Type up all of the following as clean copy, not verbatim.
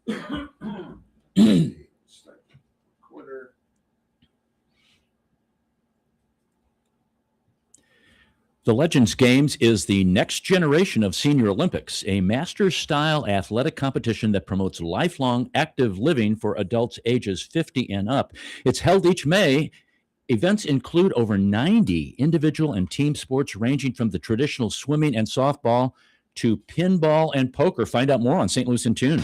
The Legends Games is the next generation of Senior Olympics, a master-style athletic competition that promotes lifelong active living for adults ages 50 and up. It's held each May. Events include over 90 individual and team sports ranging from the traditional swimming and softball to pinball and poker. Find out more on St. Louis in Tune.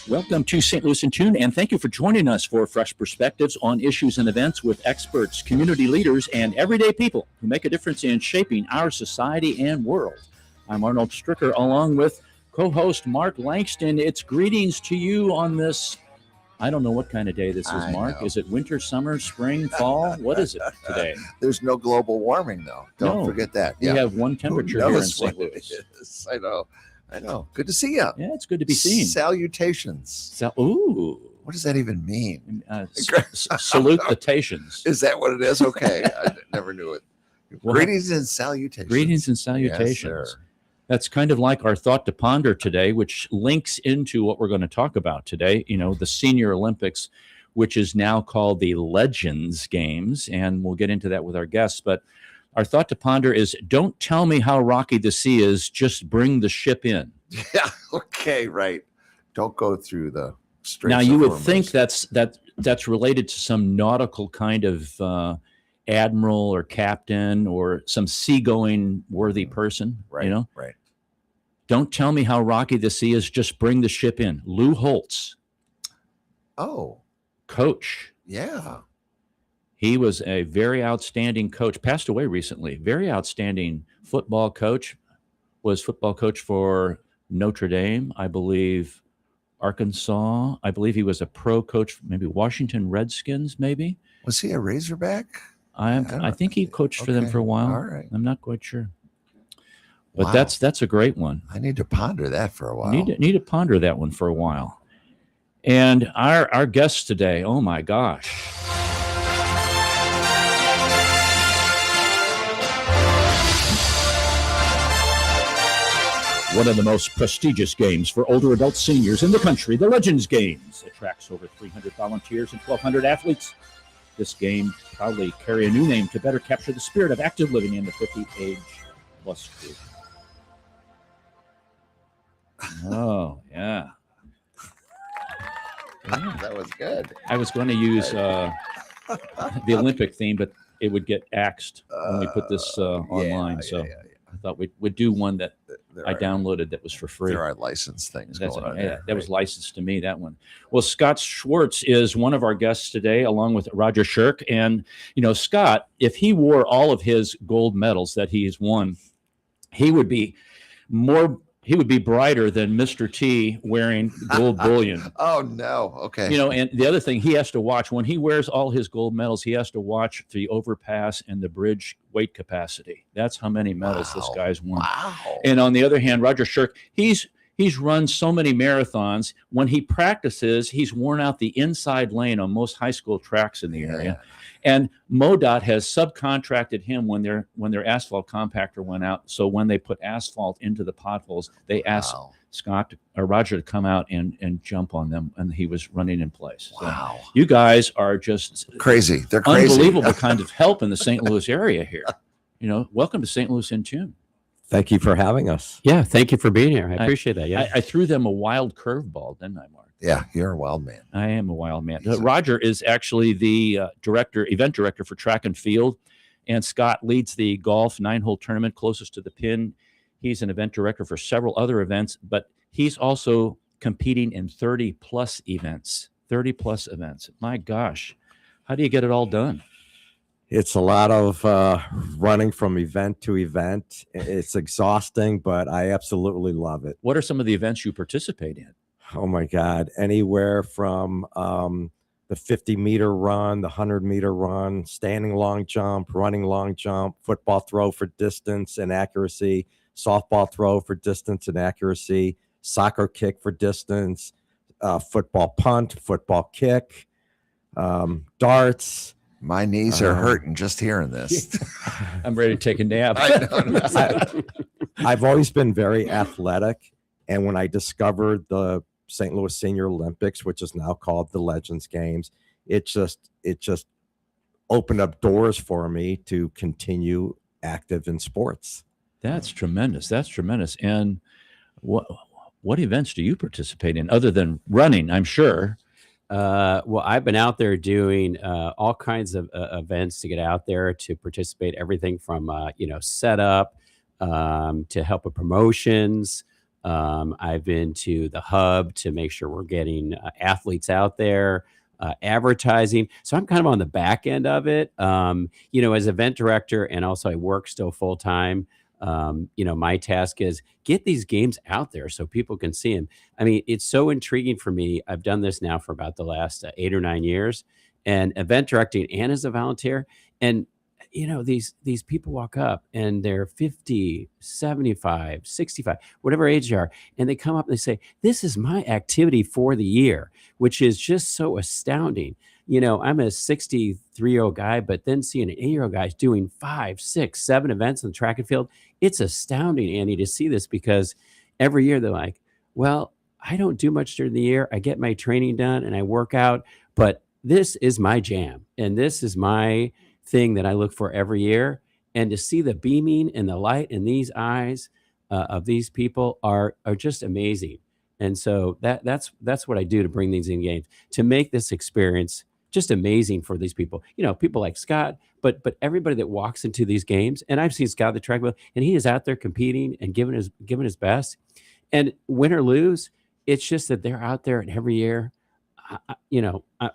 Welcome to St. Louis in Tune, and thank you for joining us for fresh perspectives on issues and events with experts, community leaders, and everyday people who make a difference in shaping our society and world. I'm Arnold Stricker, along with co-host Mark Langston. It's greetings to you on this, I don't know what kind of day this is, Mark. Is it winter, summer, spring, fall? What is it today? There's no global warming, though. Don't forget that. We have one temperature here in St. Louis. I know. Good to see you. Yeah, it's good to be seen. Salutations. Ooh. What does that even mean? Salutations. Is that what it is? Okay. I never knew it. Greetings and salutations. Greetings and salutations. Yes, that's kind of like our thought to ponder today, which links into what we're going to talk about today. You know, the Senior Olympics, which is now called the Legends Games. And we'll get into that with our guests. But our thought to ponder is, don't tell me how rocky the sea is, just bring the ship in. Yeah, okay, right. Don't go through the Straits. Now, you would think that's related to some nautical kind of admiral or captain or some seagoing worthy person, right, you know? Right. Don't tell me how rocky the sea is, just bring the ship in. Lou Holtz. Oh. Coach. Yeah. He was a very outstanding coach, passed away recently. Very outstanding football coach, was football coach for Notre Dame, I believe, Arkansas. I believe he was a pro coach, maybe Washington Redskins, maybe. Was he a Razorback? I think he coached for them for a while. All right. I'm not quite sure. But that's a great one. I need to ponder that for a while. Need to ponder that one for a while. And our guests today, oh my gosh. One of the most prestigious games for older adult seniors in the country, the Legends Games, attracts over 300 volunteers and 1,200 athletes. This game proudly carry a new name to better capture the spirit of active living in the 50 age plus group. Oh, yeah. That was good. I was going to use the Olympic theme, but it would get axed when we put this online. So I thought we'd do one that I downloaded that was for free. There are licensed things going on there. That was licensed to me, that one. Well, Scott Schwartz is one of our guests today, along with Roger Shirk. And, you know, Scott, if he wore all of his gold medals that he's won, he would be brighter than Mr. T wearing gold bullion. Oh, no. Okay. You know, and the other thing he has to watch, when he wears all his gold medals, he has to watch the overpass and the bridge weight capacity. That's how many medals this guy's won. Wow. And on the other hand, Roger Shirk, he's run so many marathons. When he practices, he's worn out the inside lane on most high school tracks in the area. And MoDOT has subcontracted him when their asphalt compactor went out. So when they put asphalt into the potholes, they asked Scott or Roger to come out and jump on them, and he was running in place. Wow. So you guys are just crazy. They're crazy. Unbelievable kind of help in the St. Louis area here. You know, welcome to St. Louis in Tune. Thank you for having us. Yeah, thank you for being here. I appreciate that. Yeah, I threw them a wild curveball, didn't I, Mark? Yeah, you're a wild man. I am a wild man. Roger is actually the event director for track and field, and Scott leads the golf 9-hole tournament closest to the pin. He's an event director for several other events, but he's also competing in 30-plus events. 30-plus events. My gosh, how do you get it all done? It's a lot of running from event to event. It's exhausting, but I absolutely love it. What are some of the events you participate in? Oh, my God. Anywhere from the 50-meter run, the 100-meter run, standing long jump, running long jump, football throw for distance and accuracy, softball throw for distance and accuracy, soccer kick for distance, football punt, football kick, darts. My knees are hurting just hearing this. I'm ready to take a nap. I know. I've always been very athletic, and when I discovered the St. Louis Senior Olympics, which is now called the Legends Games, it just opened up doors for me to continue active in sports. That's tremendous. That's tremendous. And what events do you participate in other than running? I'm sure. Well, I've been out there doing all kinds of events to get out there to participate. Everything from setup to help with promotions. I've been to the hub to make sure we're getting athletes out there. Advertising. So I'm kind of on the back end of it. As event director, and also I work still full time. My task is get these games out there so people can see them. I mean, it's so intriguing for me. I've done this now for about the last 8 or 9 years, and event directing and as a volunteer. And these people walk up and they're 50, 75, 65, whatever age they are. And they come up and they say, this is my activity for the year, which is just so astounding. I'm a 63-year-old guy, but then seeing an 8-year-old guy doing 5, 6, 7 events in the track and field, it's astounding, Andy, to see this, because every year they're like, well, I don't do much during the year. I get my training done and I work out, but this is my jam. And this is my thing that I look for every year. And to see the beaming and the light in these eyes of these people are just amazing. And so that's what I do to bring these in games, to make this experience just amazing for these people. People like Scott, but everybody that walks into these games. And I've seen Scott at the track, and he is out there competing and giving his best. And win or lose, it's just that they're out there, and every year,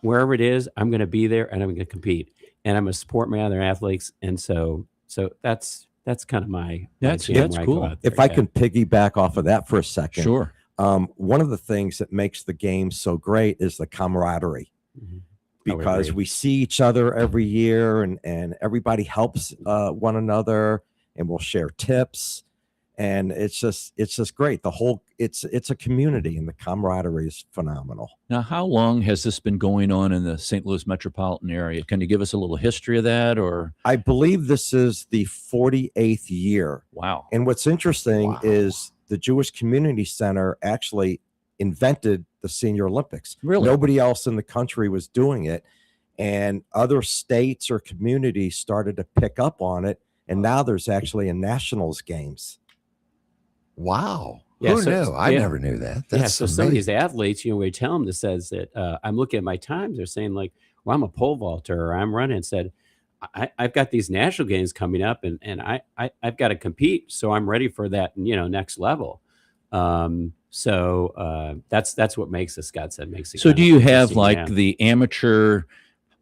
wherever it is, I'm going to be there and I'm going to compete. And I'm going to support my other athletes. And so that's kind of my that's jam where I go cool. out there. If I can piggyback off of that for a second. Sure. One of the things that makes the game so great is the camaraderie, because we see each other every year, and everybody helps one another, and we'll share tips. And it's just great. It's a community, and the camaraderie is phenomenal. Now, how long has this been going on in the St. Louis metropolitan area? Can you give us a little history of that? Or I believe this is the 48th year. wow. And what's interesting is the Jewish Community Center actually invented the Senior Olympics. Really? Nobody else in the country was doing it. And other states or communities started to pick up on it. And now there's actually a nationals games. Wow. Yeah, Who so- knew? I yeah. never knew that. That's So some of amazing. these athletes, we tell them that says that I'm looking at my times. They're saying like, well, I'm a pole vaulter, or I'm running. And said, I've got these national games coming up, and I've got to compete. So I'm ready for that, next level. That's what makes it, Scott said, makes it. So kind do of you have interesting, like yeah. the amateur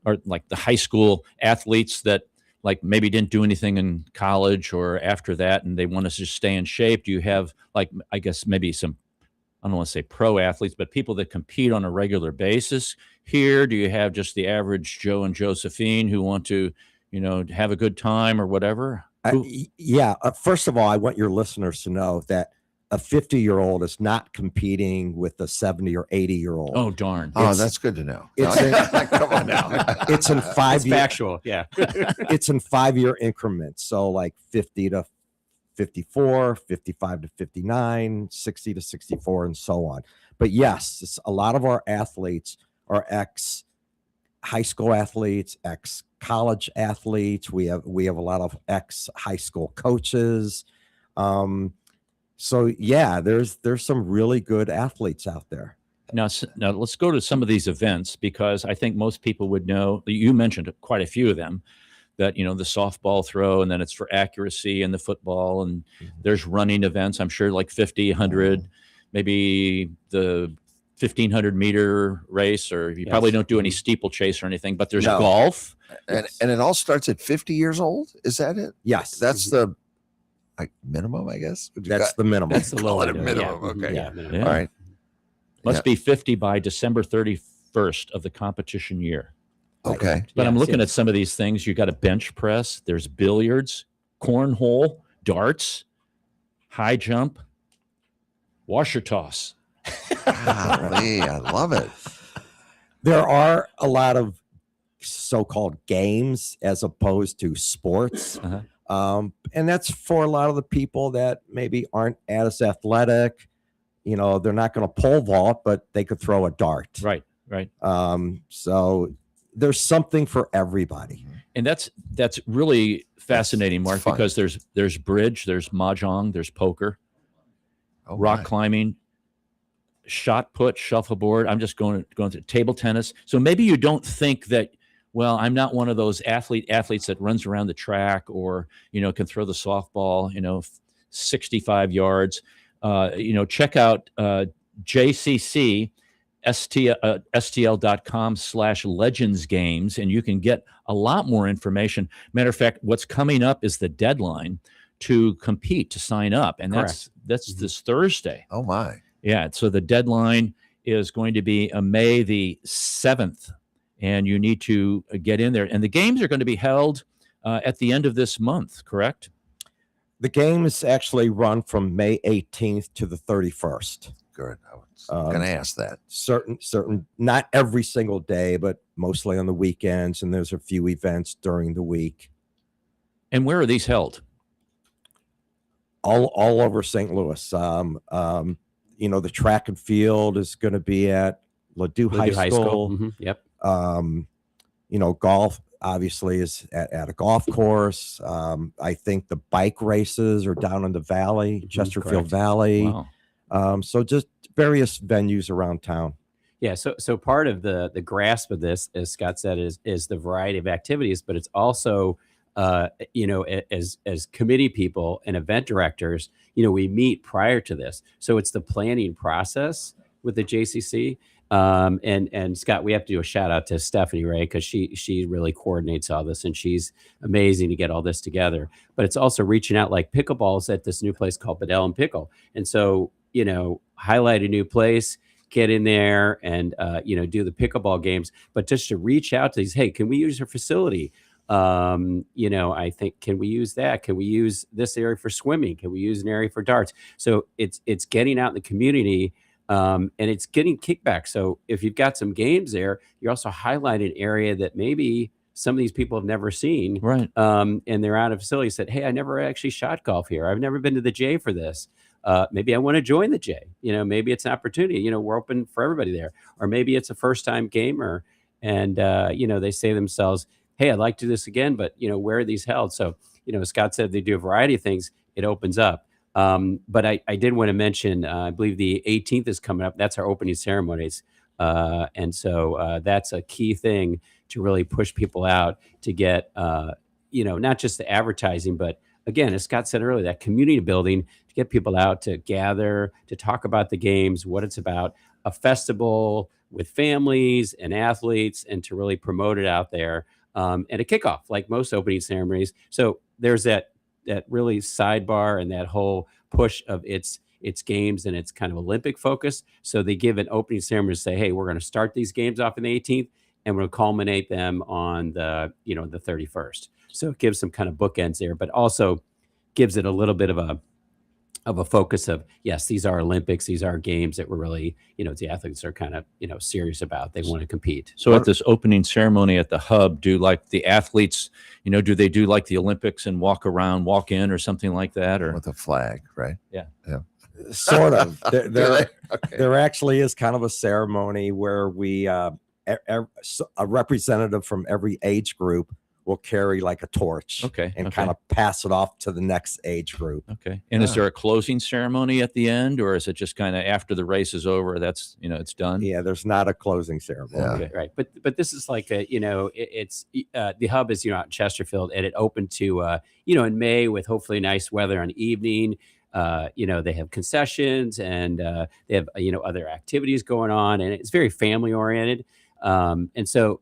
or like the high school athletes that like maybe didn't do anything in college or after that, and they want to just stay in shape? Do you have like, I guess maybe some, I don't want to say pro athletes, but people that compete on a regular basis here? Do you have just the average Joe and Josephine who want to, have a good time or whatever? First of all, I want your listeners to know that a 50-year-old is not competing with a 70 or 80-year-old. Oh, darn. Oh, that's good to know. Come on now. It's in It's 5 year, factual. Yeah. it's in 5-year increments. So like 50 to 54, 55 to 59, 60 to 64, and so on. But yes, a lot of our athletes are ex high school athletes, ex college athletes. We have a lot of ex high school coaches. So yeah, there's some really good athletes out there. Now let's go to some of these events, because I think most people would know. You mentioned quite a few of them, that the softball throw, and then it's for accuracy, and the football, and there's running events. I'm sure like 50, 100, maybe the 1,500 meter race, or you probably don't do any steeplechase or anything. But there's No. golf. And it all starts at 50 years old. Is that it? Yes, That's the minimum, I guess. that's the minimum. That's the Call low it a end. minimum, Yeah. okay. Yeah. minimum. Yeah. all right. Must be 50 by December 31st of the competition year. Okay. But I'm Yes, looking yes. at some of these things. You got a bench press. There's billiards, cornhole, darts, high jump, washer toss. Golly, I love it. There are a lot of so-called games as opposed to sports. And that's for a lot of the people that maybe aren't as athletic. You know, they're not going to pole vault, but they could throw a dart. Right. So there's something for everybody. And that's really fascinating, Mark, fun. because there's bridge, there's mahjong, there's poker, Oh, rock my. climbing, shot put, shuffleboard. I'm just going to table tennis. So maybe you don't think that, well, I'm not one of those athletes that runs around the track or, you know, can throw the softball, you know, 65 yards. You know, check out JCC stl.com/legends games, and you can get a lot more information. Matter of fact, what's coming up is the deadline to compete, to sign up, and that's this Thursday. Oh, my. Yeah, so the deadline is going to be May the 7th, and you need to get in there. And the games are going to be held at the end of this month, correct? The games actually run from May 18th to the 31st. Good. I was going to ask that. Certain, not every single day, but mostly on the weekends. And there's a few events during the week. And where are these held? All over St. Louis. You know, the track and field is going to be at Ladue High School. Mm-hmm. Yep. You know, golf obviously is at a golf course. I think the bike races are down in the valley, Chesterfield correct. Valley. Wow. So just various venues around town. Yeah, so part of the grasp of this, as Scott said, is the variety of activities, but it's also you know, as committee people and event directors, you know, we meet prior to this, so it's the planning process with the JCC. And Scott, we have to do a shout out to Stephanie Ray, because she really coordinates all this, and she's amazing to get all this together. But it's also reaching out, like pickleball's at this new place called Bedell and Pickle, and so, you know, highlight a new place, get in there and you know, do the pickleball games, but just to reach out to these, hey, can we use your facility? You know, I think, can we use that? Can we use this area for swimming? Can we use an area for darts? So it's getting out in the community, and it's getting kickback. So if you've got some games there, you're also highlighting an area that maybe some of these people have never seen. Right. And they're out of facility, said, hey, I never actually shot golf here. I've never been to the J for this. Maybe I want to join the J. You know, maybe it's an opportunity. You know, we're open for everybody there. Or maybe it's a first-time gamer, and you know, they say to themselves, hey, I'd like to do this again, but you know, where are these held? So, you know, Scott said they do a variety of things. It opens up. But I did want to mention, I believe the 18th is coming up. That's our opening ceremonies. And so that's a key thing to really push people out to get, you know, not just the advertising, but again, as Scott said earlier, that community building, to get people out to gather, to talk about the games, what it's about, a festival with families and athletes, and to really promote it out there. And a kickoff, like most opening ceremonies. So there's that really sidebar and that whole push of its games and its kind of Olympic focus. So they give an opening ceremony to say, hey, we're going to start these games off on the 18th, and we're going to culminate them on the, you know, the 31st. So it gives some kind of bookends there, but also gives it a little bit of a focus of, yes, these are Olympics, these are games that we're really, you know, the athletes are kind of, you know, serious about. They want to compete. So at this opening ceremony at the hub, do like the athletes, you know, do they do like the Olympics and walk around, walk in, or something like that? Or With a flag, right? Yeah. Sort of. Okay. There actually is kind of a ceremony where we a representative from every age group will carry like a torch, Okay, and okay. kind of pass it off to the next age group. Okay. And is there a closing ceremony at the end, or is it just kind of after the race is over, that's, you know, it's done? Yeah, there's not a closing ceremony. Yeah. Okay. Right. But this is like a, you know, it's the hub is, you know, out in Chesterfield, and it opened to, you know, in May with hopefully nice weather on evening. You know, they have concessions, and they have, you know, other activities going on, and it's very family oriented. And so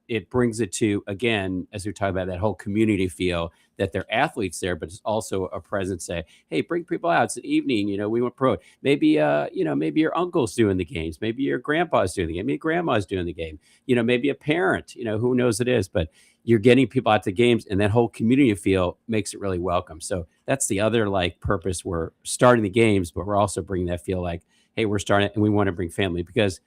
it brings it to, again, as we talk about that whole community feel, that they're athletes there, but it's also a presence. Say, hey, bring people out. It's an evening. You know, we want pro. Maybe, you know, maybe your uncle's doing the games. Maybe your grandpa's doing the game. Maybe grandma's doing the game. You know, maybe a parent. You know, who knows it is. But you're getting people out to games, and that whole community feel makes it really welcome. So that's the other like purpose. We're starting the games, but we're also bringing that feel like, hey, we're starting and we want to bring family, because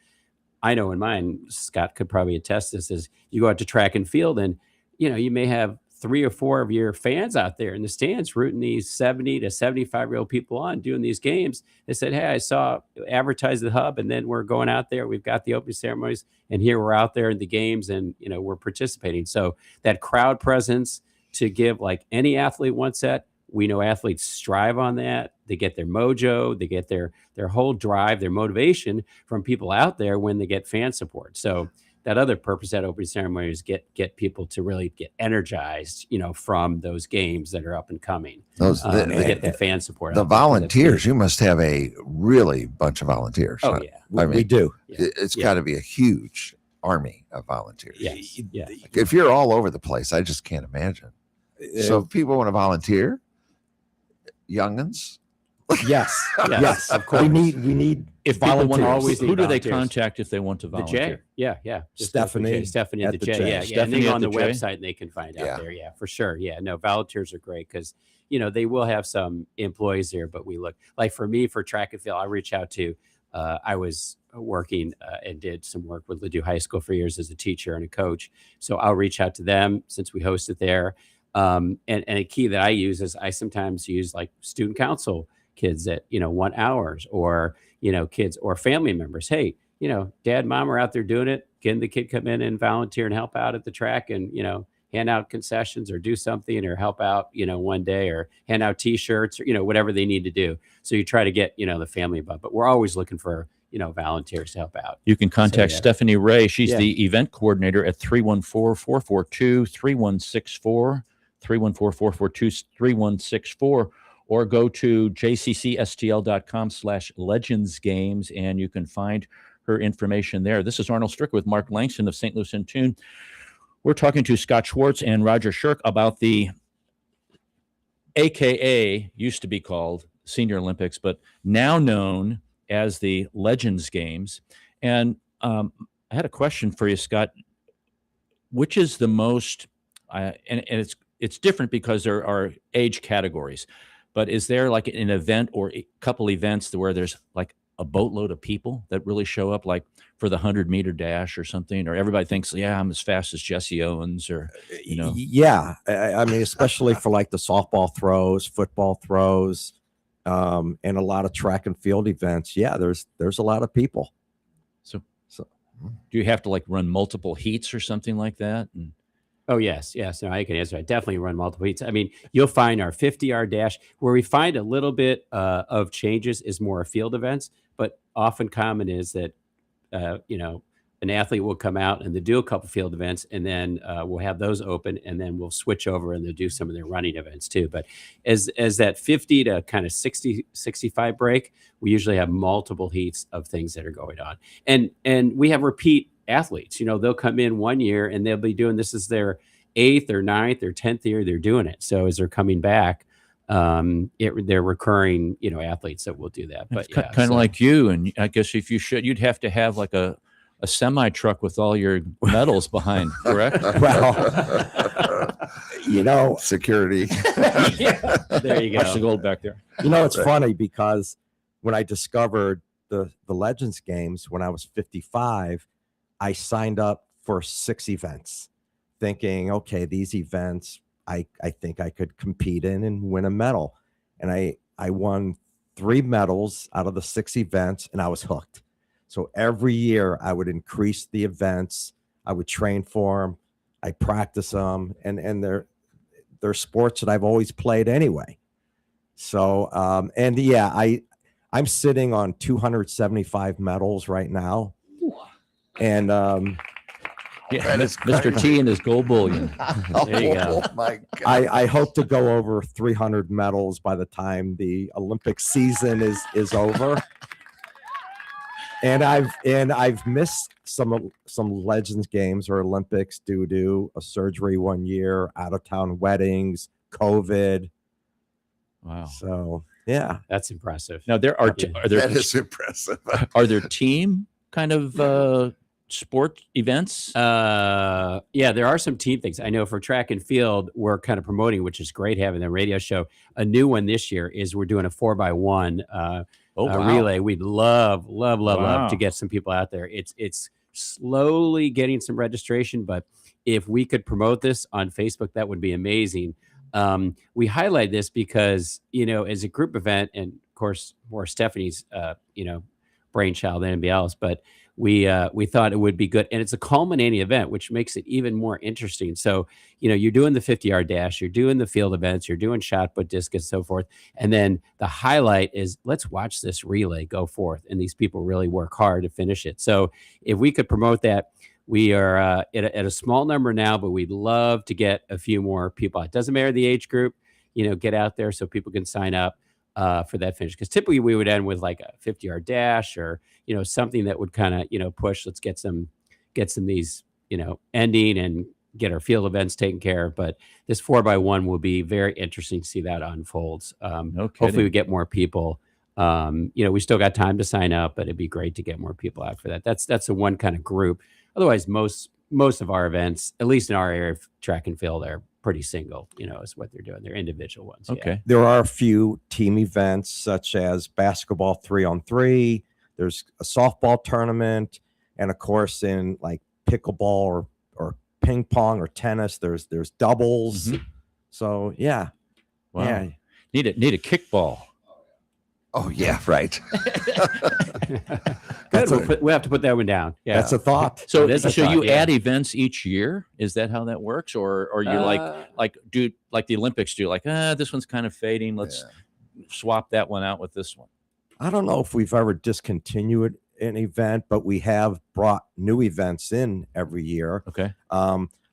I know in mine, Scott could probably attest this, is you go out to track and field and, you may have 3 or 4 of your fans out there in the stands rooting these 70 to 75-year-old people on doing these games. They said, hey, I saw advertise the hub, and then we're going out there. We've got the opening ceremonies, and here we're out there in the games, and, we're participating. So that crowd presence to give, like any athlete wants that. We know athletes strive on that. They get their mojo, they get their whole drive, their motivation from people out there when they get fan support. So that other purpose at opening ceremony is get people to really get energized, from those games that are up and coming. And get the fan support. The volunteers, you must have a really bunch of volunteers. Oh yeah, we do. It's got to be a huge army of volunteers. Yes. Yeah. If you're all over the place, I just can't imagine. So if people want to volunteer, youngins. Yes, yes, of course. We need If people want to volunteers. always who do they volunteers. contact if they want to The volunteer? J. Yeah. Just Stephanie Stephanie at at the the J. J. Yeah. And they Stephanie go at on the the J. website and they can find out Yeah. there. Yeah, for sure. Yeah. No, volunteers are great because, they will have some employees there, but we look like for me, for track and field, I reach out to, I was working and did some work with Ladue High School for years as a teacher and a coach. So I'll reach out to them since we host it there. And a key that I use is I sometimes use like student council kids that, want hours, or, kids or family members. Hey, dad, mom are out there doing it. Can the kid come in and volunteer and help out at the track and, hand out concessions or do something or help out, one day, or hand out t-shirts or, whatever they need to do. So you try to get, the family involved, but we're always looking for, volunteers to help out. You can contact Stephanie Ray. She's Yeah. the event coordinator at 314-442-3164, 314-442-3164, or go to jccstl.com/legendsgames, and you can find her information there. This is Arnold Strick with Mark Langston of St. Louis in Tune. We're talking to Scott Schwartz and Roger Shirk about the AKA, used to be called Senior Olympics, but now known as the Legends Games. And I had a question for you, Scott. Which is the most, and it's different because there are age categories, but is there like an event or a couple events where there's like a boatload of people that really show up, like for the 100-meter dash or something, or everybody thinks, yeah, I'm as fast as Jesse Owens, or, Yeah. I mean, especially for like the softball throws, football throws, and a lot of track and field events. Yeah, there's a lot of people. So do you have to like run multiple heats or something like that? And Oh, yes. No, I can answer. I definitely run multiple heats. I mean, you'll find our 50-yard dash where we find a little bit of changes is more field events, but often common is that, an athlete will come out and they'll do a couple field events, and then we'll have those open, and then we'll switch over and they'll do some of their running events too. But as that 50 to kind of 60, 65 break, we usually have multiple heats of things that are going on. And we have repeat athletes. They'll come in one year and they'll be doing, this is their 8th or 9th or 10th year they're doing it. So as they're coming back, they're recurring, athletes that will do that. But kind of like you. And I guess if you you'd have to have like a semi truck with all your medals behind, correct? Well, security. Yeah, there you Watch the go. gold back there. it's funny because when I discovered the Legends Games when I was 55, I signed up for 6 events thinking, okay, these events I think I could compete in and win a medal. And I won 3 medals out of the 6 events, and I was hooked. So every year I would increase the events. I would train for them. I practice them, and they're sports that I've always played anyway. So, and yeah, I'm sitting on 275 medals right now. And Yeah, That is Mr. T and his gold bullion. There you go. Oh my God. I hope to go over 300 medals by the time the Olympic season is over. And I've missed some Legends Games or Olympics due to a surgery one year, out of town weddings, COVID. Wow. So yeah, That's impressive. Now there are That is impressive. are there team kind of sport events? Yeah, there are some team things. I know for track and field, we're kind of promoting, which is great having the radio show. A new one this year is we're doing a 4x1 Oh, wow. relay. We'd love to Wow. get some people out there. It's slowly getting some registration, but if we could promote this on Facebook, that would be amazing. We highlight this because, as a group event, and of course more Stephanie's brainchild than anybody else, but we thought it would be good, and it's a culminating event, which makes it even more interesting. So you're doing the 50-yard dash, you're doing the field events, you're doing shot put, discus, so forth, and then the highlight is, let's watch this relay go forth, and these people really work hard to finish it. So if we could promote that, we are at a small number now, but we'd love to get a few more people. It doesn't matter the age group, get out there so people can sign up for that finish. Because typically we would end with like a 50-yard dash, or something that would kind of push. Let's get some these ending and get our field events taken care of. But this 4x1 will be very interesting to see that unfolds. No kidding. Hopefully we get more people. We still got time to sign up, but it'd be great to get more people out for that. That's the one kind of group. Otherwise, most of our events, at least in our area of track and field, are pretty single, is what they're doing. They're individual ones. Okay. Yeah. There are a few team events such as basketball 3-on-3. There's a softball tournament, and of course in like pickleball or ping pong or tennis, there's doubles. Mhm. So yeah. Wow. Yeah. Need a kickball. Oh yeah, right. Good. We'll have to put that one down. Yeah. That's a thought. So, It is a so thought, you yeah. add events each year? Is that how that works, or you're like do like the Olympics do? Like, this one's kind of fading. Let's swap that one out with this one. I don't know if we've ever discontinued an event, but we have brought new events in every year. Okay.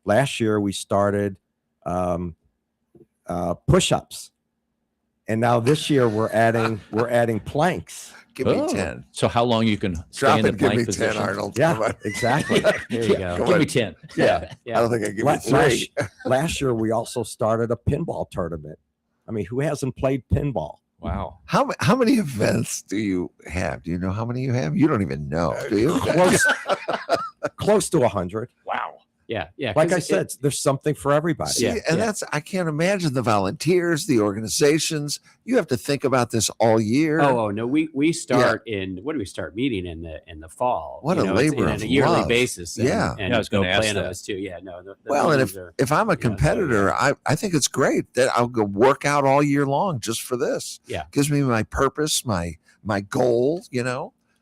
Last year we started push-ups, and now this year we're adding planks. Give me 10. So how long you can stay Drop in the it. Give plank me position? 10, Arnold. Yeah, Come on. exactly. There you go. Come Give on. me 10. Yeah. I don't think I give you Last, 3. last year we also started a pinball tournament. I mean, who hasn't played pinball? Wow. How many events do you have? Do you know how many you have? You don't even know, do you? Close to 100. Wow. Yeah. Like 'cause I said, there's something for everybody. See, Yeah, and yeah. that's, I can't imagine the volunteers, the organizations. You have to think about this all year. Oh no, we start in, what do we start meeting in the fall? What a it's labor on of a yearly love. basis. Yeah. and Yeah, I was gonna go ask plan that. those too. Yeah, no. The Well, and meetings are- if I'm a competitor, I think it's great that I'll go work out all year long just for this. Yeah. Gives me my purpose, my goal,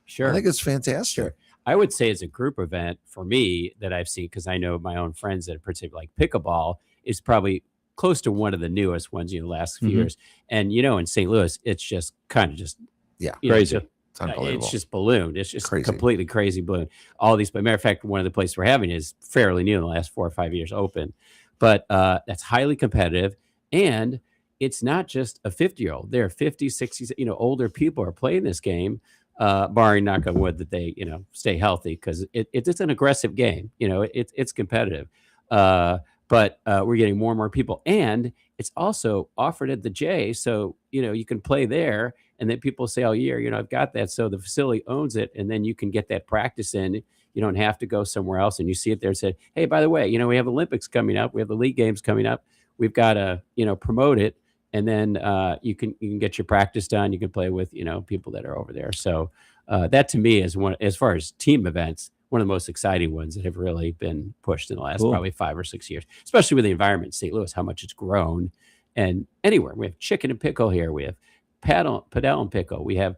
sure. I think it's fantastic. Sure. I would say it's a group event for me that I've seen, because I know my own friends that particularly like pickleball is probably close to one of the newest ones, the last few Mhm. years. And in St. Louis, it's just kind of just Yeah. Crazy. It's unbelievable. It's just ballooned. It's just Crazy. completely crazy balloon. All these, but matter of fact, one of the places we're having is fairly new in the last 4 or 5 years open, but that's highly competitive. And it's not just a 50-year-old. There are 50, 60, older people are playing this game, barring, knock on wood, that they, stay healthy, because it's an aggressive game. It's competitive. But we're getting more and more people, and it's also offered at the J. So, you can play there, and then people say all year, I've got that. So the facility owns it, and then you can get that practice in. You don't have to go somewhere else, and you see it there and say, hey, by the way, we have Olympics coming up. We have the league games coming up. We've got to, promote it. And then you can get your practice done. You can play with, people that are over there. So that to me is one, as far as team events, one of the most exciting ones that have really been pushed in the last Cool. probably 5 or 6 years, especially with the environment in St. Louis, how much it's grown. And anywhere we have chicken and pickle here, we have paddle and pickle. We have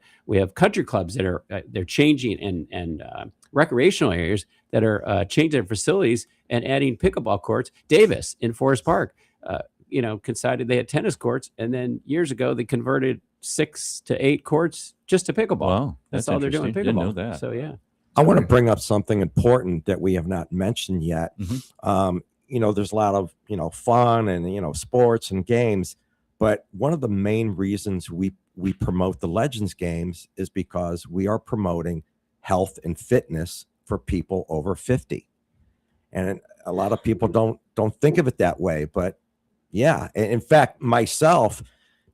country clubs that are they're changing, and recreational areas that are changing their facilities and adding pickleball courts. Davis in Forest Park, decided they had tennis courts, and then years ago they converted 6 to 8 courts just to pickleball. Wow. That's all they're doing. interesting. Pickleball. Didn't know that. So yeah. I want to bring up something important that we have not mentioned yet. Mhm. There's a lot of, fun and, sports and games, but one of the main reasons we promote the Legends games is because we are promoting health and fitness for people over 50. And a lot of people don't think of it that way, but yeah. In fact, myself,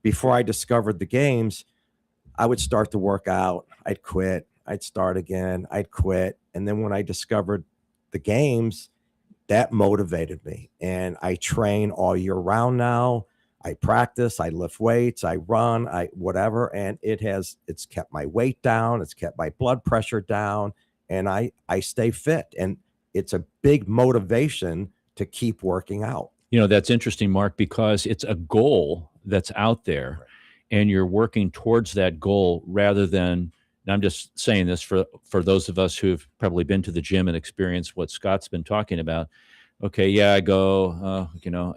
before I discovered the games, I would start to work out, I'd quit, I'd start again, I'd quit. And then when I discovered the games, that motivated me. And I train all year round now. I practice, I lift weights, I run, I whatever, and it's kept my weight down, it's kept my blood pressure down, and I stay fit, and it's a big motivation to keep working out. That's interesting, Mark, because it's a goal that's out there, Right. and you're working towards that goal rather than. And I'm just saying this for those of us who've probably been to the gym and experienced what Scott's been talking about. Okay, yeah, I go.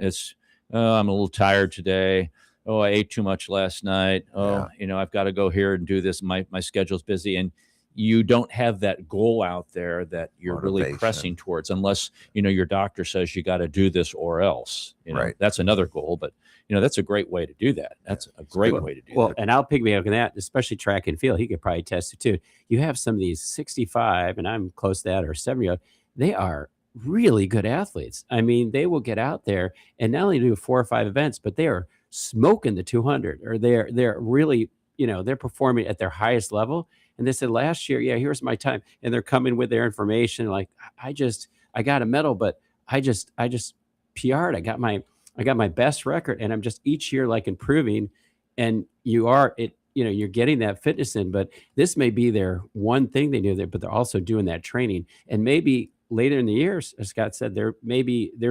It's I'm a little tired today. Oh, I ate too much last night. Oh, I've got to go here and do this. My schedule's busy, and you don't have that goal out there that you're really Motivation. pressing towards, unless your doctor says you got to do this or else. Right. That's another goal, but that's a great way to do that. That's a great way to do Well, that. and I'll piggyback on that, especially track and field. He could probably test it too. You have some of these 65, and I'm close to that, or 70-year-old. They are really good athletes. I mean, they will get out there and not only do 4 or 5 events, but they are smoking the 200, or they're really, they're performing at their highest level. And they said last year, yeah, here's my time. And they're coming with their information. Like, I got a medal, but I just PR'd. I got my best record, and I'm just each year like improving. And you're getting that fitness in, but this may be their one thing they do there, but they're also doing that training. And maybe later in the years, as Scott said, they're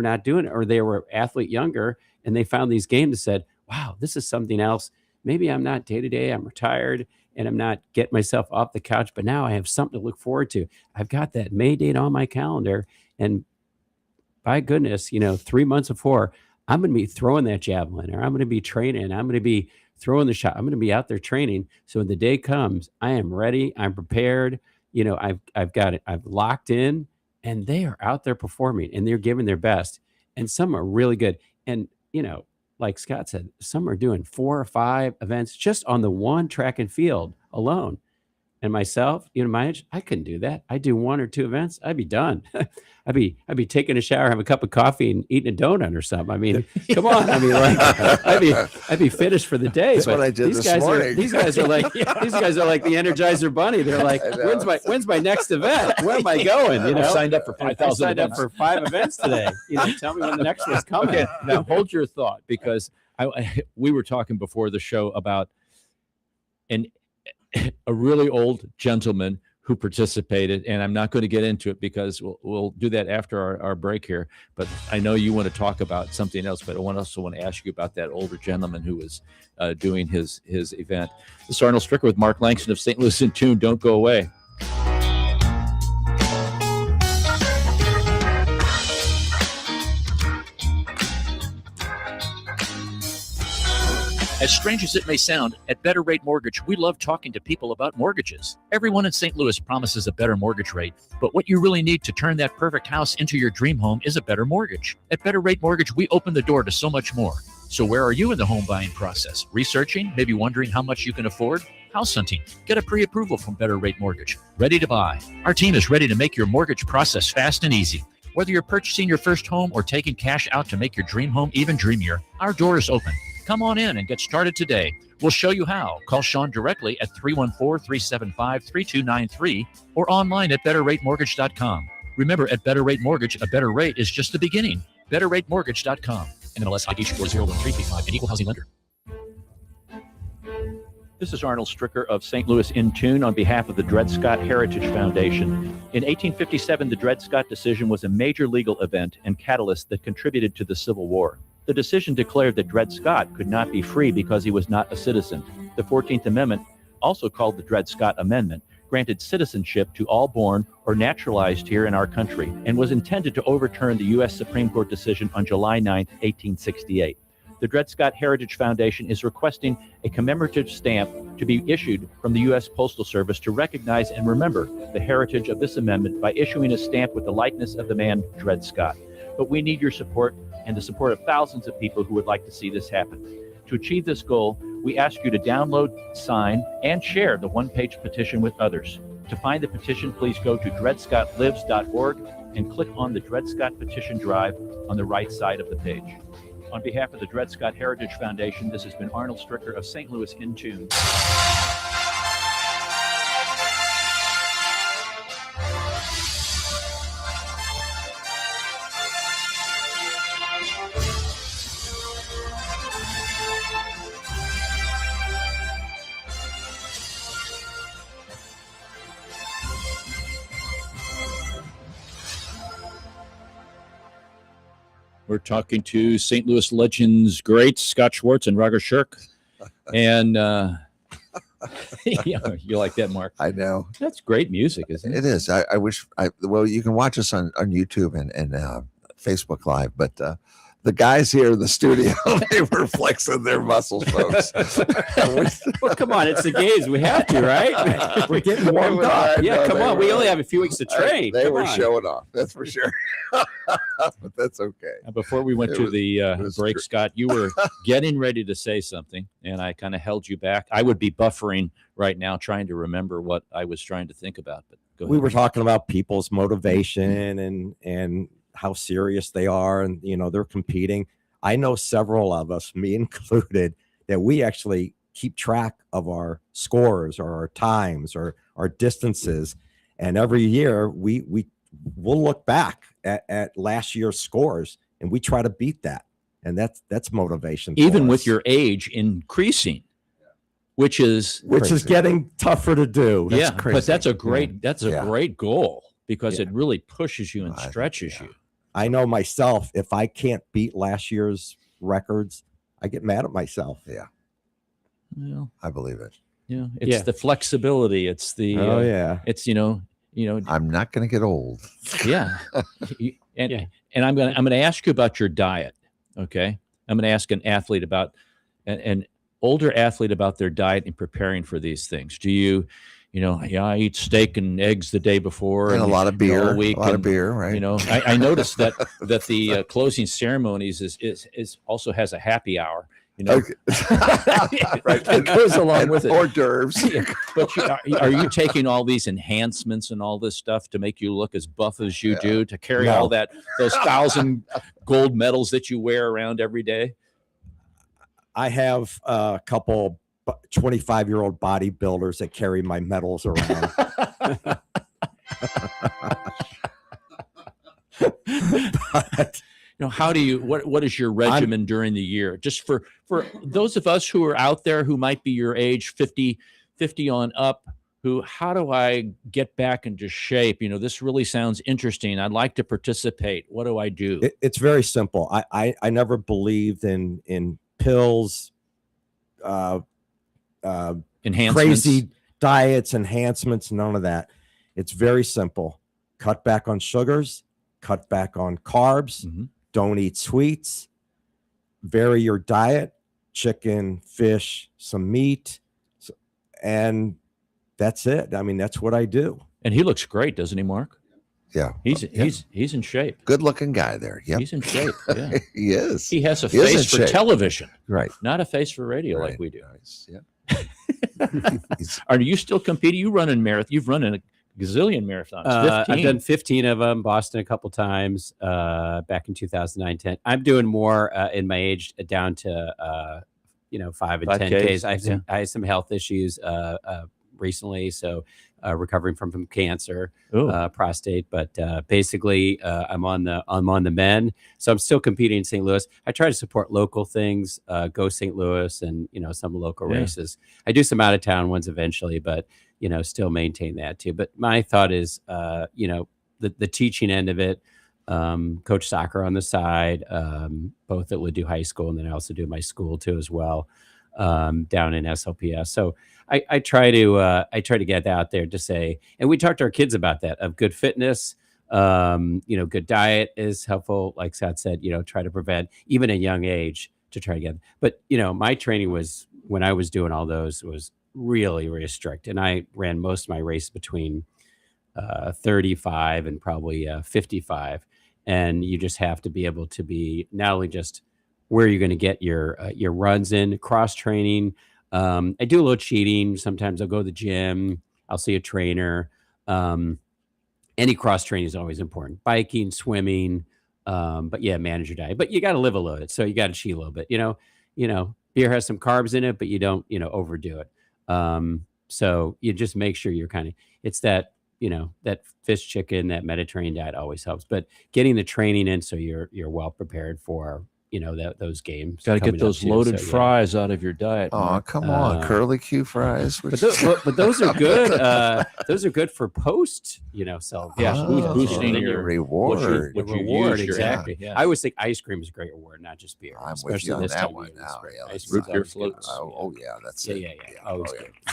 not doing it, or they were athlete younger and they found these games and said, wow, this is something else. Maybe I'm not day to day, I'm retired and I'm not getting myself off the couch, but now I have something to look forward to. I've got that May date on my calendar, and by goodness, 3 months before, I'm going to be throwing that javelin, or I'm going to be training, I'm going to be throwing the shot, I'm going to be out there training. So when the day comes, I am ready, I'm prepared, I've got it, I've locked in, and they are out there performing and they're giving their best. And some are really good. And, like Scott said, some are doing 4 or 5 events just on the one track and field alone. And myself, my age, I couldn't do that. I do 1 or 2 events, I'd be done. I'd be taking a shower, have a cup of coffee, and eating a donut or something. I mean, come on. I mean, like, I'd be finished for the day. That's but what I did this morning. These guys are like the Energizer Bunny. They're like, when's my next event? Where am I going? I signed up for 5,000. I signed up for 5 events today. Tell me when the next one's coming. Okay, now hold your thought, because we were talking before the show about a really old gentleman who participated, and I'm not going to get into it because we'll do that after our break here. But I know you want to talk about something else, but I also want to ask you about that older gentleman who was doing his event. This is Arnold Stricker with Mark Langston of St. Louis in Tune. Don't go away. As strange as it may sound, at Better Rate Mortgage, we love talking to people about mortgages. Everyone in St. Louis promises a better mortgage rate, but what you really need to turn that perfect house into your dream home is a better mortgage. At Better Rate Mortgage, we open the door to so much more. So where are you in the home buying process? Researching? Maybe wondering how much you can afford? House hunting? Get a pre-approval from Better Rate Mortgage. Ready to buy? Our team is ready to make your mortgage process fast and easy. Whether you're purchasing your first home or taking cash out to make your dream home even dreamier, our door is open. Come on in and get started today. We'll show you how. Call Sean directly at 314-375-3293 or online at betterratemortgage.com. Remember, at Better Rate Mortgage, a better rate is just the beginning. Betterratemortgage.com. NMLS ID 40135, an equal housing lender. This is Arnold Stricker of St. Louis in Tune on behalf of the Dred Scott Heritage Foundation. In 1857, the Dred Scott decision was a major legal event and catalyst that contributed to the Civil War. The decision declared that Dred Scott could not be free because he was not a citizen. The 14th Amendment, also called the Dred Scott Amendment, granted citizenship to all born or naturalized here in our country and was intended to overturn the U.S. Supreme Court decision on July 9, 1868. The Dred Scott Heritage Foundation is requesting a commemorative stamp to be issued from the U.S. Postal Service to recognize and remember the heritage of this amendment by issuing a stamp with the likeness of the man Dred Scott. But we need your support and the support of thousands of people who would like to see this happen. To achieve this goal, we ask you to download, sign, and share the one-page petition with others. To find the petition, please go to dredscottlives.org and click on the Dred Scott Petition Drive on the right side of the page. On behalf of the Dred Scott Heritage Foundation, this has been Arnold Stricker of St. Louis in Tune. We're talking to St. Louis Legends greats Scott Schwartz and Roger Shirk. And yeah, you like that, Mark? I know. That's great music, isn't it? It is. I wish well, you can watch us on YouTube and Facebook Live, but the guys here in the studio, they were flexing their muscles, folks. Well, come on, it's the games. We have to, right? We're getting warmed up. Yeah, come on. We only have a few weeks to train. They Come were on. showing off, that's for sure. But that's okay. Before we went It to was- the was break, gr- Scott, you were getting ready to say something, and I kind of held you back. I would be buffering right now, trying to remember what I was trying to think about. But go We ahead. were talking about people's motivation and how serious they are, and they're competing. I know several of us, me included, that we actually keep track of our scores or our times or our distances, and every year we'll look back at last year's scores and we try to beat that, and that's motivation. Even for with us, your age increasing, which is which is Crazy. getting tougher to do. yeah, crazy. but that's a great Yeah. great goal because Yeah. it really pushes you and I think, stretches yeah. you. I know myself, if I can't beat last year's records, I get mad at myself. Well, I believe it. yeah, it's Yeah. the flexibility. It's the Oh yeah. it's I'm not going to get old. yeah. and Yeah. and I'm gonna ask you about your diet. Okay, I'm gonna ask an athlete about an older athlete about their diet and preparing for these things. Do you, I eat steak and eggs the day before And a lot of beer. all week A lot of and, beer, right? I noticed that the closing ceremonies is also has a happy hour. Okay. Right. It goes along with it. Hors d'oeuvres. But are you taking all these enhancements and all this stuff to make you look as buff as you do, to carry No. all those 1,000 gold medals that you wear around every day? I have a couple 25-year-old bodybuilders that carry my medals around. But How do you what is your regimen during the year? Just for those of us who are out there who might be your age, 50 on up, how do I get back into shape? This really sounds interesting. I'd like to participate. What do I do? it's very simple. I never believed in pills, Enhancements. crazy diets, enhancements, none of that. It's very simple. Cut back on sugars, cut back on carbs, Mhm. don't eat sweets, vary your diet, chicken, fish, some meat, and that's it. I mean, that's what I do. And he looks great, doesn't he, Mark? Yeah. He's in shape. Good looking guy there. Yep. He's in shape. Yeah. He is. He has a He is in face for shape. television, Right. not a face for radio Right. like we do. Nice. Yeah. He's- Are you still competing? You run in marathon. You've run in a gazillion marathons. 15. I've done 15 of them, Boston a couple times, back in 2009, 10. I'm doing more in my age down to, 5 and 5Ks, 10Ks. yeah. I had some health issues recently, so recovering from cancer, Ooh. prostate. But basically, I'm on the men, so I'm still competing in St. Louis. I try to support local things, go St. Louis, and some local Yeah. races. I do some out of town ones eventually, but still maintain that too. But my thought is, the teaching end of it, coach soccer on the side, both at Ladue High School, and then I also do my school too as well, down in SLPS. So I try to get out there to say, and we talk to our kids about that, of good fitness, good diet is helpful. Like Scott said, try to prevent even at a young age to try to get, but my training was, when I was doing all those, was really, really strict. And I ran most of my race between 35 and probably 55. And you just have to be able to be not only just where you're going to get your runs in, cross training. I do a little cheating. Sometimes I'll go to the gym. I'll see a trainer. Any cross training is always important. Biking, swimming. But yeah, manage your diet. But you got to live a little bit. So you got to cheat a little bit. Beer has some carbs in it, but you don't, overdo it. So you just make sure you're it's that, that fish chicken, that Mediterranean diet always helps, but getting the training in so you're well prepared for, those games. Got to get coming up those too, loaded so, yeah. fries out of your diet. Oh, Mark. come on, Uh, curly Q fries. But those are good. Those are good for post, celebration. Yes, Oh, boosting Then your reward. what you reward, use your exactly. energy, yeah. I always think ice cream is a great reward, not just beer. I'm with especially you on this that time of one year. now. Yeah, Ice that's cream's root beer always good. floats. Oh, yeah, that's Yeah, it. yeah. Always Oh, good. yeah.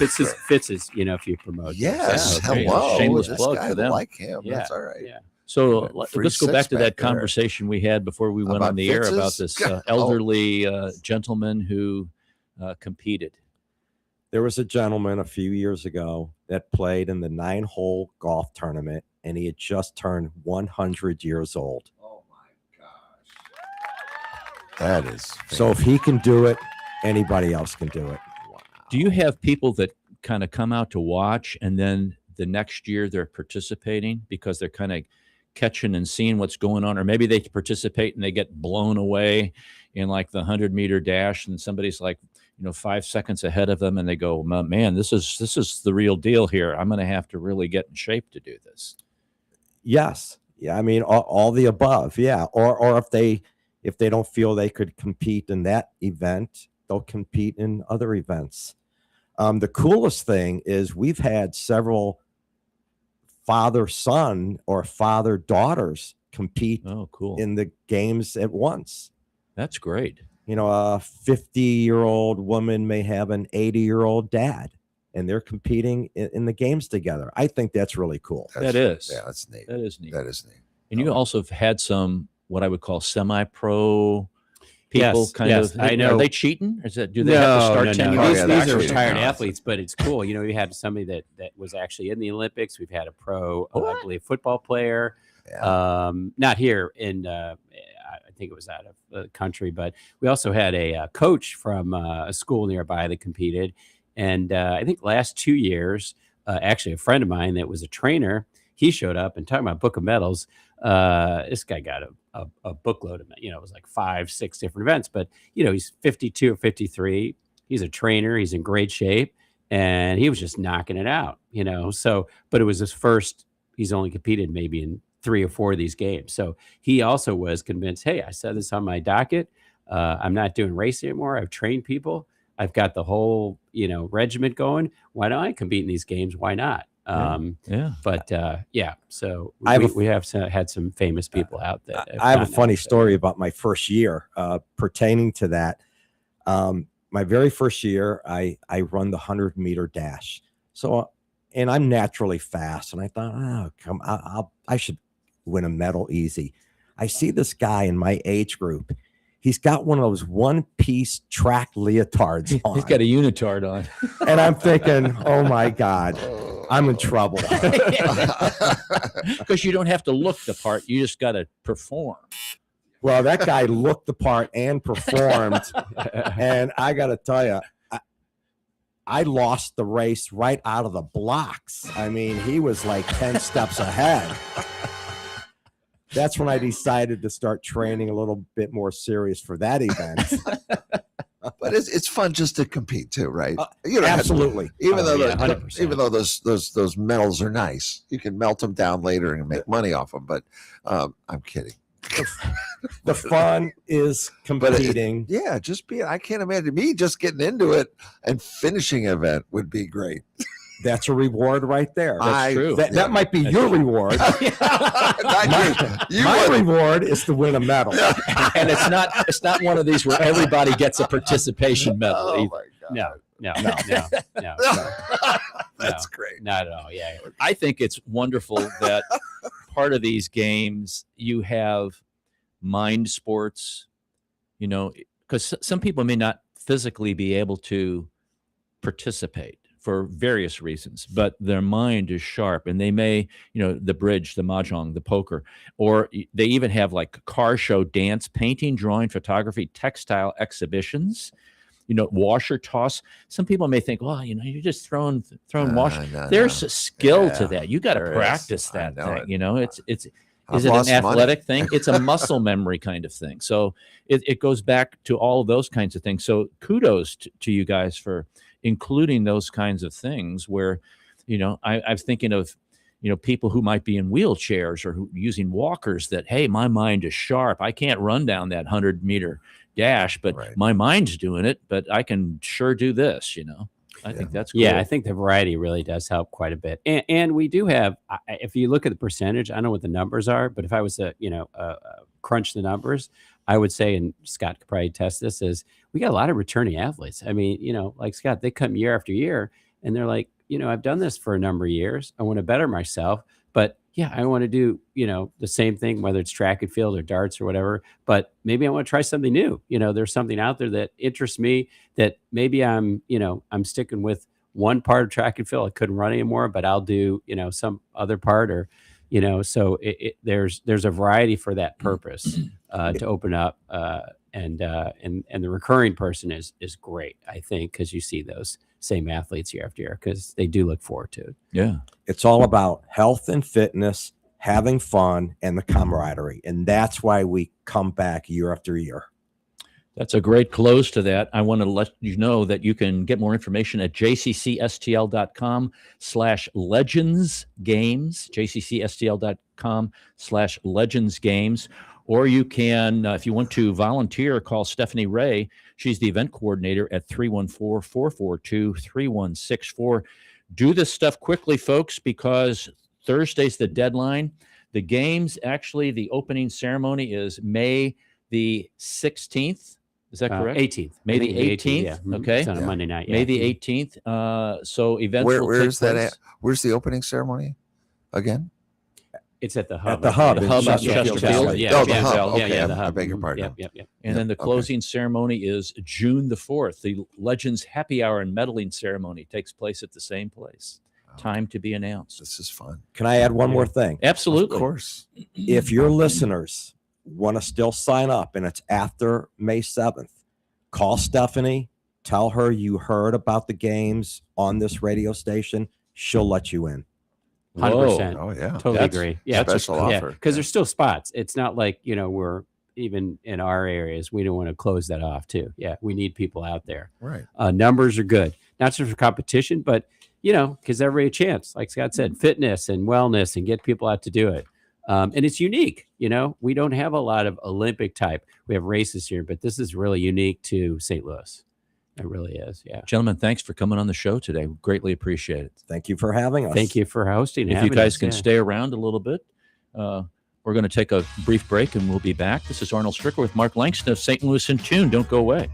Fitz is, if you promote. those. Yes, Yeah, okay. hello. Shameless This plug guy for them. like him. Yeah, That's all right. yeah. So Free let's go back to that six-pack there. conversation we had before we went About on the air about Fitz's? this elderly gentleman who competed. There was a gentleman a few years ago that played in the 9-hole golf tournament, and he had just turned 100 years old. Oh my gosh, that is So if he can do it, anybody else can do it. Do you have people that kind of come out to watch and then the next year they're participating because they're kind of catching and seeing what's going on, or maybe they participate and they get blown away in like the 100-meter dash and somebody's like 5 seconds ahead of them and they go, man, this is the real deal here. I'm going to have to really get in shape to do this. Yes. Yeah. I mean, all the above. Yeah. Or if they don't feel they could compete in that event, they'll compete in other events. The coolest thing is we've had several father-son or father-daughters compete Oh, cool. in the games at once. That's great. A 50-year-old woman may have an 80-year-old dad, and they're competing in the games together. I think that's really cool. That is. Yeah, that's neat. That is neat. That is neat. And you also have had some what I would call semi-pro people Yes, I know. Are they cheating? Do they have to start 10 no. years Yeah, These that's are cheating. retired No. athletes, but it's cool. We had somebody that was actually in the Olympics. We've had a pro, I believe, football player. Yeah. Not here in, I think it was out of the country, but we also had a coach from a school nearby that competed. And I think last 2 years, actually a friend of mine that was a trainer, he showed up and talking about book of medals. This guy got a bookload of, it was like 5-6 different events, but he's 52 or 53. He's a trainer. He's in great shape and he was just knocking it out, so, but it was his first, he's only competed maybe in 3 or 4 of these games. So he also was convinced, hey, I said this on my docket. I'm not doing racing anymore. I've trained people. I've got the whole, regiment going. Why don't I compete in these games? Why not? Yeah. But so we have had some famous people out there. I have a funny story about my first year pertaining to that. My very first year, I run the 100-meter dash. So, and I'm naturally fast. And I thought, I should win a medal easy. I see this guy in my age group. He's got one of those one-piece track leotards on. He's got a unitard on. And I'm thinking, oh my God, I'm in trouble. Because you don't have to look the part. You just got to perform. Well, that guy looked the part and performed. And I got to tell you, I lost the race right out of the blocks. I mean, he was like 10 steps ahead. That's when I decided to start training a little bit more serious for that event. But it's fun just to compete too, right? Absolutely. Even though 100%. those medals are nice, you can melt them down later and make money off them. But I'm kidding. The fun is competing. Yeah, I can't imagine me just getting into it and finishing an event would be great. That's a reward right there. That's true. That might be your reward. My reward is to win a medal. And it's not one of these where everybody gets a participation medal. Oh either. my God. No. That's great. Not at all. Yeah. I think it's wonderful that part of these games you have mind sports, because some people may not physically be able to participate for various reasons, but their mind is sharp and they may, the bridge, the mahjong, the poker, or they even have like car show, dance, painting, drawing, photography, textile exhibitions, washer toss. Some people may think, well, you're just throwing washer. There's a skill to that. You got to practice that thing. It's is it an athletic thing? It's a muscle memory kind of thing. So it goes back to all of those kinds of things. So kudos to you guys for including those kinds of things where, I'm thinking of, people who might be in wheelchairs or using walkers that, hey, my mind is sharp. I can't run down that 100-meter dash, but Right. my mind's doing it, but I can sure do this, I think that's cool. Yeah, I think the variety really does help quite a bit. And we do have, if you look at the percentage, I don't know what the numbers are, but if I was to, crunch the numbers, I would say, and Scott could probably test this, is we got a lot of returning athletes. I mean, like Scott, they come year after year and they're like, I've done this for a number of years. I want to better myself, but yeah, I want to do, the same thing, whether it's track and field or darts or whatever, but maybe I want to try something new. There's something out there that interests me that maybe I'm sticking with one part of track and field. I couldn't run anymore, but I'll do, some other part or, so there's a variety for that purpose to open up. And the recurring person is great, I think, because you see those same athletes year after year because they do look forward to it. Yeah. It's all about health and fitness, having fun, and the camaraderie. And that's why we come back year after year. That's a great close to that. I want to let you know that you can get more information at jccstl.com/legendsgames, jccstl.com/legendsgames. Or you can, if you want to volunteer, call Stephanie Ray. She's the event coordinator at 314-442-3164. Do this stuff quickly, folks, because Thursday's the deadline. The games, actually, the opening ceremony is May the 16th. Is that correct? 18th. May the 18th. Yeah. Okay. It's on a Monday night. Yeah. May the 18th. So events will Where's take that place. at? Where's the opening ceremony again? It's at the hub. At the hub The in hub at Chesterfield Chesterfield. Valley. Yeah, Oh, the yeah, hub. yeah, Okay, yeah, the I hub. beg your pardon. Yep, yep, yep. And then the okay. closing ceremony is June the 4th. The Legends Happy Hour and Medaling Ceremony takes place at the same place. Time to be announced. This is fun. Can I add one more thing? Absolutely. Of course. If your listeners want to still sign up and it's after May 7th, call Stephanie, tell her you heard about the games on this radio station. She'll let you in. 100%. Oh, yeah. Totally That's- agree. Yeah, Special offer. because there's still spots. It's not like we're even in our areas. We don't want to close that off too. Yeah, we need people out there. Right. Numbers are good, not just for competition, but because everybody a chance. Like Scott said, fitness and wellness, and get people out to do it. And it's unique. We don't have a lot of Olympic type. We have races here, but this is really unique to St. Louis. It really is. Yeah. Gentlemen, thanks for coming on the show today. Greatly appreciate it. Thank you for having us. Thank you for hosting. and If you having guys us, can yeah. stay around a little bit, we're going to take a brief break and we'll be back. This is Arnold Stricker with Mark Langston of St. Louis in Tune. Don't go away.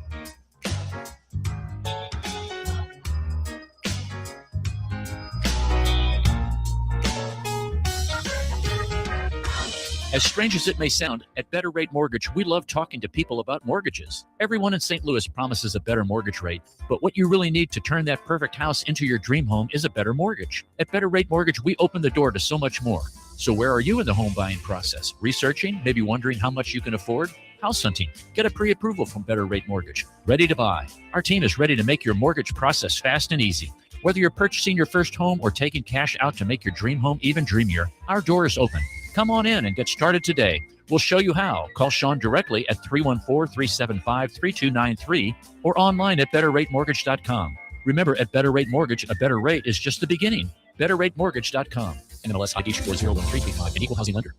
As strange as it may sound, at Better Rate Mortgage, we love talking to people about mortgages. Everyone in St. Louis promises a better mortgage rate, but what you really need to turn that perfect house into your dream home is a better mortgage. At Better Rate Mortgage, we open the door to so much more. So where are you in the home buying process? Researching? Maybe wondering how much you can afford? House hunting? Get a pre-approval from Better Rate Mortgage. Ready to buy? Our team is ready to make your mortgage process fast and easy. Whether you're purchasing your first home or taking cash out to make your dream home even dreamier, our door is open. Come on in and get started today. We'll show you how. Call Sean directly at 314-375-3293 or online at betterratemortgage.com. Remember, at Better Rate Mortgage, a better rate is just the beginning. betterratemortgage.com. NMLS ID 401335, an equal housing lender.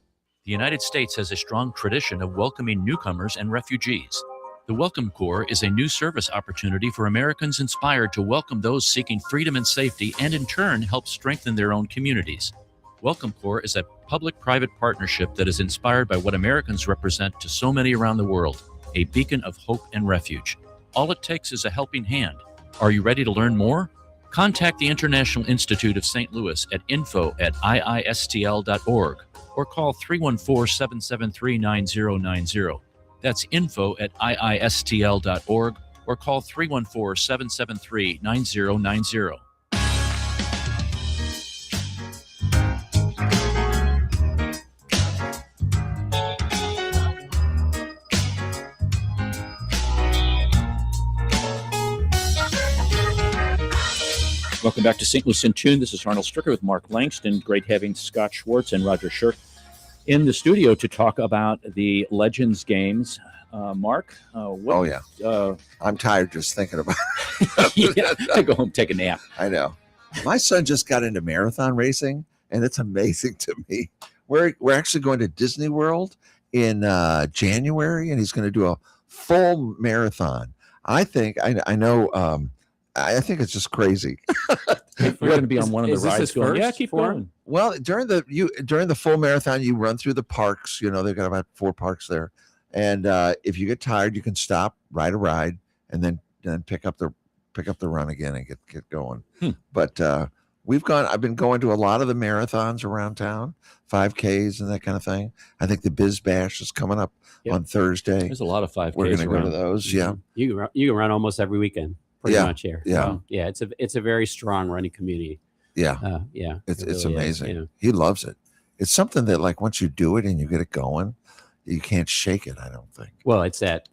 The United States has a strong tradition of welcoming newcomers and refugees. The Welcome Corps is a new service opportunity for Americans inspired to welcome those seeking freedom and safety and in turn help strengthen their own communities. Welcome Corps is a public-private partnership that is inspired by what Americans represent to so many around the world, a beacon of hope and refuge. All it takes is a helping hand. Are you ready to learn more? Contact the International Institute of St. Louis at info@iistl.org or call 314-773-9090. That's info@iistl.org or call 314-773-9090. Welcome back to St. Louis in Tune. This is Arnold Stricker with Mark Langston. Great having Scott Schwartz and Roger Shirk in the studio to talk about the Legends games. Mark? Oh, yeah. I'm tired just thinking about it. Yeah, I go home, take a nap. I know. My son just got into marathon racing. and it's amazing to me. We're actually going to Disney World in January, and he's going to do a full marathon. I think I know. I think it's just crazy. We're going to be on one of the Is this rides his going, yeah, first keep for him? going. Well, during the full marathon, you run through the parks. You know, they've got about 4 parks there, and if you get tired, you can stop, ride a ride, and then pick up the run again and get going. But I've been going to a lot of the marathons around town, 5Ks and that kind of thing. I think the Biz Bash is coming up on Thursday. There's a lot of 5Ks We're going to go to around. those. Yeah, You can run almost every weekend, pretty much here. Yeah. Yeah. It's a very strong running community. yeah. Yeah. It's really is, amazing. you know. He loves it. It's something that, like, once you do it and you get it going, you can't shake it, I don't think. Well, it's that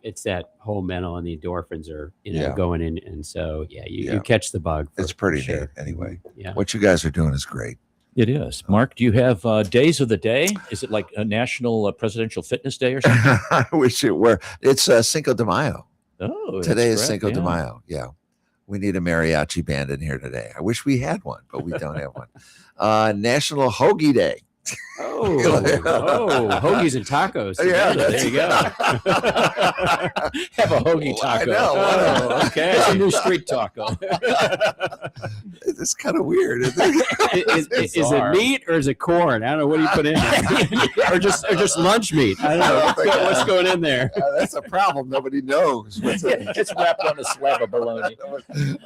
whole mental and the endorphins are going in, and so you catch the bug. It's pretty sure. neat anyway. Yeah. What you guys are doing is great. It is. Mark, do you have days of the day? Is it like a National Presidential Fitness Day or something? I wish it were. It's Cinco de Mayo. Oh, Today is that's Cinco correct, de yeah. Mayo. Yeah. We need a mariachi band in here today. I wish we had one, but we don't have one. National Hoagie Day. Oh, hoagies and tacos. Yeah, together. There you go. Have a hoagie I taco. know, Oh, okay. It's a new street taco. It's kind of weird. Isn't it? Is it meat or is it corn? I don't know. What do you put in there? or just lunch meat? I don't know. What's going in there? That's a problem. Nobody knows. What's in it. It's wrapped on a slab of bologna.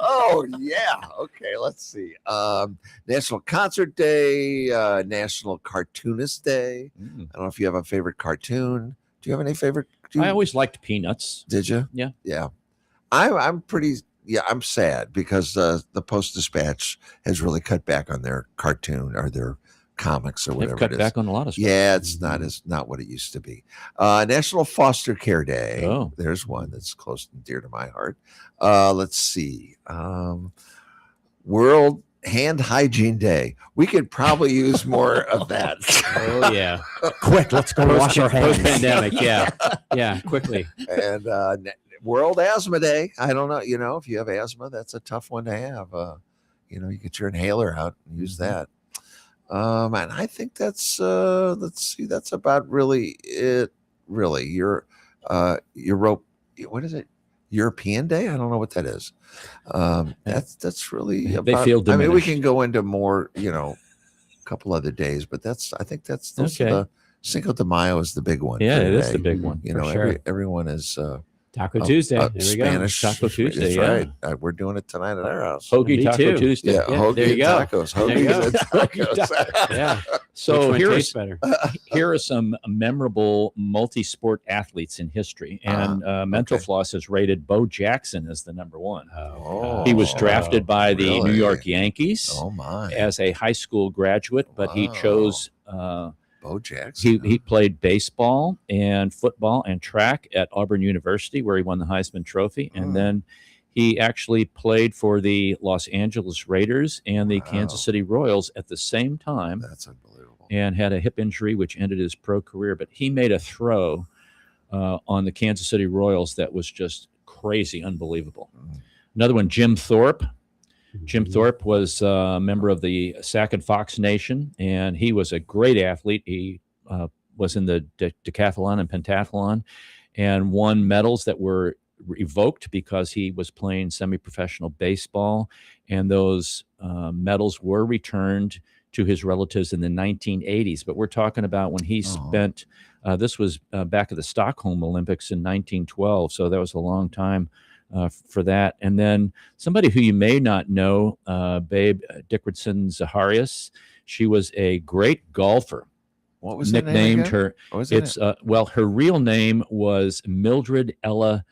Oh, yeah. Okay, let's see. National Concert Day, National Cartoonist Day. I don't know if you have a favorite cartoon. Do you have any favorite? I always liked Peanuts. Did you? Yeah. Yeah. I'm pretty. Yeah, I'm sad because the Post-Dispatch has really cut back on their cartoon or their comics or They've whatever cut it is. back on a lot of stuff. Yeah, it's not what it used to be. National Foster Care Day. Oh. There's one that's close and dear to my heart. Let's see. World Hand Hygiene Day. We could probably use more of that. Oh yeah. Quick, let's go wash our hands. Post pandemic. Yeah. Quickly. And World Asthma Day. I don't know. You know, if you have asthma, that's a tough one to have. You get your inhaler out and use that. And I think that's let's see, that's about really it. Really, Europe. What is it? European Day? I don't know what that is. That's really. They about, feel I mean, we diminished. can go into more. A couple other days, but I think those are Okay. the Cinco de Mayo is the big one. Yeah, for it is today. the big one. You for know, sure. everyone is Taco Tuesday. There we go. Spanish Taco Tuesday, That's yeah. right. We're doing it tonight at our house. Hoagie Me Taco too. Tuesday. Yeah, Yeah, hoagie there you and go. tacos. There you Hoagies go. and tacos. Yeah. So Which one here tastes is better. here are some memorable multi-sport athletes in history, and Mental okay. Floss has rated Bo Jackson as the number one. Oh, He was drafted by the New really? York Yankees Oh my! as a high school graduate, but he Wow. chose. Bo Jackson. He played baseball and football and track at Auburn University, where he won the Heisman Trophy, and then he actually played for the Los Angeles Raiders and the Wow. Kansas City Royals at the same time, That's unbelievable. and had a hip injury which ended his pro career. But he made a throw on the Kansas City Royals that was just crazy, unbelievable. Another one, Jim Thorpe. Jim Thorpe was a member of the Sac and Fox Nation, and he was a great athlete. He was in the decathlon and pentathlon and won medals that were revoked because he was playing semi-professional baseball, and those medals were returned to his relatives in the 1980s. But we're talking about when he spent, this was back at the Stockholm Olympics in 1912, so that was a long time for that. And then somebody who you may not know, Babe Dickerson Zaharias. She was a great golfer. What was her name Nicknamed again? her. What was her It's well, her real name was Mildred Ella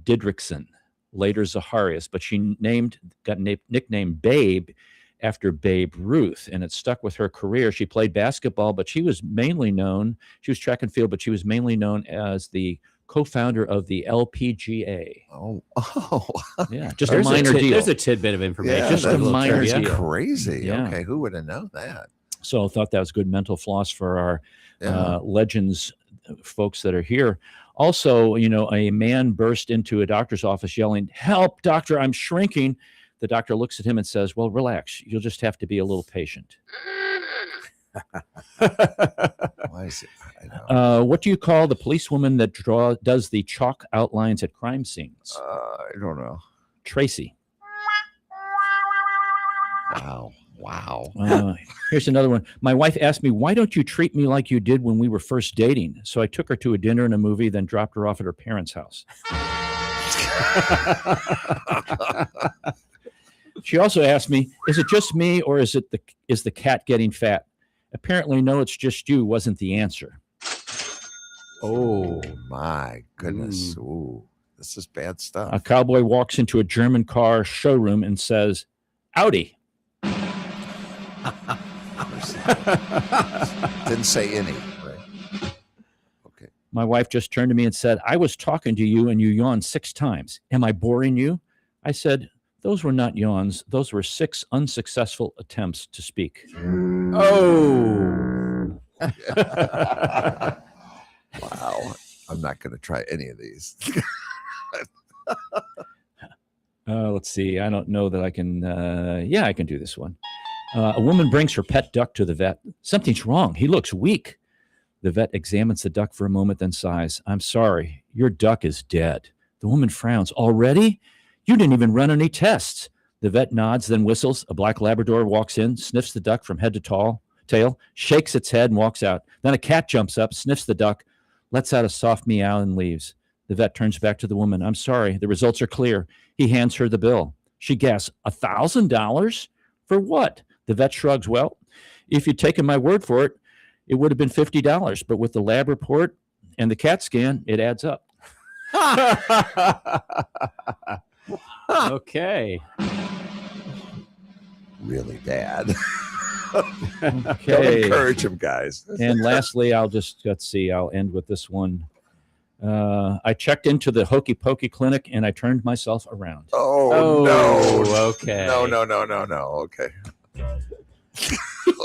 Didrikson, later Zaharias, but she got nicknamed Babe after Babe Ruth, and it stuck with her career. She played basketball, but she was mainly known. She was track and field, but she was mainly known as the co-founder of the LPGA. Oh, Yeah, just There's a minor deal. There's a tidbit of information. yeah, just a that's minor that's deal. crazy. Yeah. Okay, who would have known that? So I thought that was good mental floss for our Yeah. legends folks that are here. Also, a man burst into a doctor's office yelling, "Help, doctor, I'm shrinking." The doctor looks at him and says, "Well, relax. You'll just have to be a little patient." Why is it? I know. What do you call the policewoman that does the chalk outlines at crime scenes? I don't know. Tracy. Wow. Here's another one. My wife asked me, why don't you treat me like you did when we were first dating? So I took her to a dinner and a movie, then dropped her off at her parents' house. She also asked me, is it just me or is the cat getting fat? Apparently, no, it's just you wasn't the answer. Oh my goodness. Ooh, this is bad stuff. A cowboy walks into a German car showroom and says, Audi. Didn't say any, right? Okay. My wife just turned to me and said, I was talking to you and you yawned 6 times. Am I boring you? I said, those were not yawns. Those were 6 unsuccessful attempts to speak. Oh. Wow. I'm not going to try any of these. Let's see. I don't know that I can. I can do this one. A woman brings her pet duck to the vet. Something's wrong. He looks weak. The vet examines the duck for a moment, then sighs. I'm sorry. Your duck is dead. The woman frowns. Already? You didn't even run any tests. The vet nods, then whistles. A black Labrador walks in, sniffs the duck from head to tail, shakes its head and walks out. Then a cat jumps up, sniffs the duck, lets out a soft meow and leaves. The vet turns back to the woman. I'm sorry. The results are clear. He hands her the bill. She gasps, $1,000? For what? The vet shrugs. Well, if you'd taken my word for it, it would have been $50. But with the lab report and the CAT scan, it adds up. Okay. Really bad. Don't Okay. encourage him, guys. And lastly, I'll end with this one. I checked into the Hokey Pokey clinic and I turned myself around. Oh, no. Okay. No. Okay.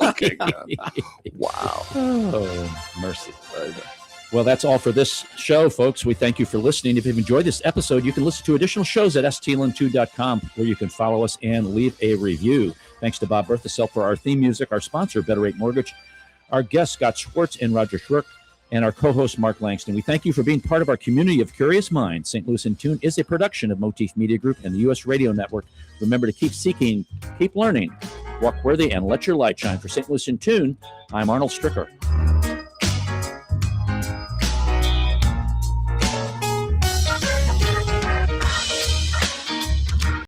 Okay. God. Wow. Oh, mercy. Well, that's all for this show, folks. We thank you for listening. If you've enjoyed this episode, you can listen to additional shows at stland2.com, where you can follow us and leave a review. Thanks to Bob Berthasell for our theme music, our sponsor, Better Rate Mortgage, our guests, Scott Schwartz and Roger Schrook, and our co-host, Mark Langston. We thank you for being part of our community of curious minds. St. Louis in Tune is a production of Motif Media Group and the U.S. Radio Network. Remember to keep seeking, keep learning, walk worthy, and let your light shine. For St. Louis in Tune, I'm Arnold Stricker.